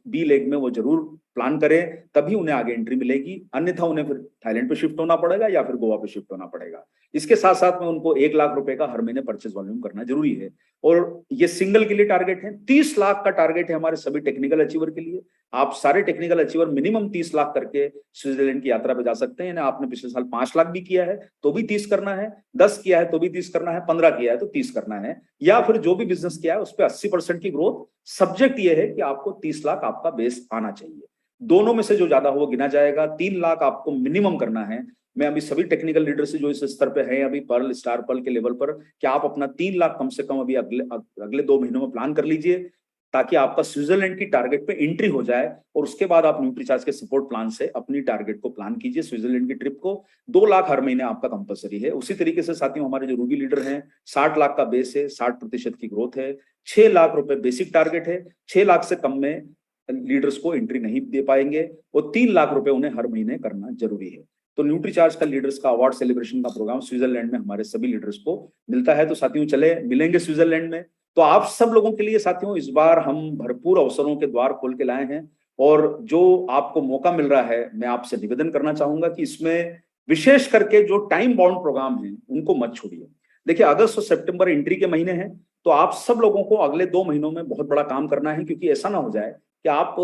बी लेग में वो जरूर प्लान करें, तभी उन्हें आगे एंट्री मिलेगी। अन्यथा उन्हें फिर थाईलैंड पे शिफ्ट होना पड़ेगा या फिर गोवा पे शिफ्ट होना पड़ेगा। इसके साथ साथ में उनको 1 लाख रुपए का हर महीने परचेज वॉल्यूम करना जरूरी है। और ये सिंगल के लिए टारगेट है। 30 लाख का टारगेट है हमारे सभी टेक्निकल अचीवर के लिए। आप सारे टेक्निकल अचीवर मिनिमम 30 लाख करके स्विट्जरलैंड की यात्रा पे जा सकते हैं। आपने पिछले साल 5 लाख भी किया है तो भी 30 करना है, 10 किया है तो भी 30 करना है, 15 किया है तो 30 करना है, या फिर जो भी बिजनेस किया है उस पर 80% की ग्रोथ। सब्जेक्ट ये है कि आपको 30 लाख आपका बेस आना चाहिए। दोनों में से जो ज्यादा हो वो गिना जाएगा। 3 लाख आपको मिनिमम करना है। मैं अभी सभी टेक्निकल लीडर से जो इस स्तर पे है अभी पर्ल, स्टार पर्ल के लेवल पर, कि आप अपना 3 लाख कम से कम अभी अगले 2 महीनों में प्लान कर लीजिए, ताकि आपका स्विट्जरलैंड की टारगेट पे एंट्री हो जाए। और उसके बाद आप न्यूट्रीचार्ज के सपोर्ट प्लान से अपनी टारगेट को प्लान कीजिए। स्विट्जरलैंड की ट्रिप को 2 लाख हर महीने आपका कंपलसरी है। उसी तरीके से साथियों, हमारे जो रूबी लीडर हैं, 60 लाख का बेस है, 60% की ग्रोथ है, 6 लाख रुपए बेसिक टारगेट है। 6 लाख से कम में लीडर्स को एंट्री नहीं दे पाएंगे, वो 3 लाख रुपए उन्हें हर महीने करना जरूरी है। तो न्यूट्रीचार्ज का लीडर्स का अवार्ड सेलिब्रेशन का प्रोग्राम स्विट्जरलैंड में हमारे सभी लीडर्स को मिलता है। तो साथियों, चले मिलेंगे स्विट्जरलैंड में। तो आप सब लोगों के लिए साथियों, इस बार हम भरपूर अवसरों के द्वार खोल के लाए हैं। और जो आपको मौका मिल रहा है, मैं आपसे निवेदन करना चाहूंगा कि इसमें विशेष करके जो टाइम बाउंड प्रोग्राम हैं उनको मत छोड़िए। देखिए, अगस्त और सितंबर एंट्री के महीने हैं, तो आप सब लोगों को अगले 2 महीनों में बहुत बड़ा काम करना है। क्योंकि ऐसा ना हो जाए कि आप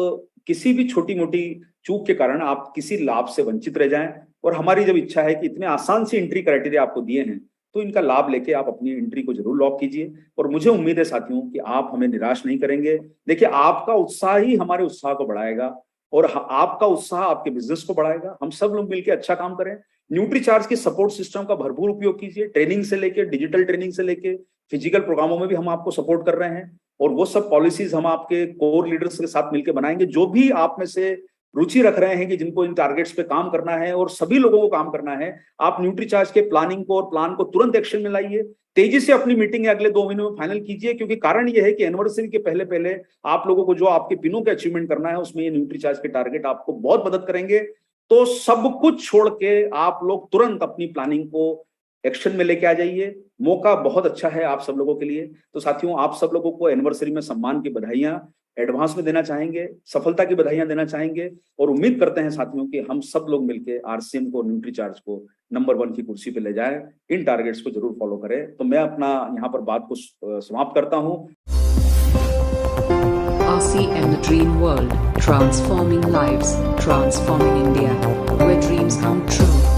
किसी भी छोटी मोटी चूक के कारण आप किसी लाभ से वंचित रह जाएं। और हमारी जब इच्छा है कि इतने आसान सी एंट्री क्राइटेरिया आपको दिए हैं, तो इनका लाभ लेके आप अपनी एंट्री को जरूर लॉक कीजिए। और मुझे उम्मीद है साथियों कि आप हमें निराश नहीं करेंगे। देखिए, आपका उत्साह ही हमारे उत्साह को बढ़ाएगा और आपका उत्साह आपके बिजनेस को बढ़ाएगा। हम सब लोग मिलकर अच्छा काम करें। न्यूट्रीचार्ज की सपोर्ट सिस्टम का भरपूर उपयोग कीजिए। ट्रेनिंग से लेके, डिजिटल ट्रेनिंग से लेके, फिजिकल प्रोग्रामों में भी हम आपको सपोर्ट कर रहे हैं। और वो सब पॉलिसीज हम आपके कोर लीडर्स के साथ मिलकर बनाएंगे। जो भी आप में से रुचि रख रहे हैं कि जिनको इन टारगेट्स पे काम करना है, और सभी लोगों को काम करना है, आप न्यूट्रीचार्ज के प्लानिंग को और प्लान को तुरंत एक्शन में लाइए। तेजी से अपनी मीटिंग अगले 2 महीनों में फाइनल कीजिए। क्योंकि कारण ये है कि एनिवर्सरी के पहले पहले आप लोगों को जो आपके पिनों के अचीवमेंट करना है, उसमें ये न्यूट्रीचार्ज के टारगेट आपको बहुत मदद करेंगे। तो सब कुछ छोड़ के आप लोग तुरंत अपनी प्लानिंग को एक्शन में लेके आ जाइए। मौका बहुत अच्छा है आप सब लोगों के लिए। तो साथियों, आप सब लोगों को एनिवर्सरी में सम्मान की बधाइयां एडवांस में देना चाहेंगे, सफलता की बधाइयां देना चाहेंगे। और उम्मीद करते हैं साथियों कि हम सब लोग मिलकर आरसीएम को, न्यूट्रीचार्ज को नंबर 1 की कुर्सी पे ले जाएं। इन टारगेट्स को जरूर फॉलो करें। तो मैं अपना यहाँ पर बात को समाप्त करता हूँ। RCM, the dream world, transforming lives, transforming India, where dreams come true.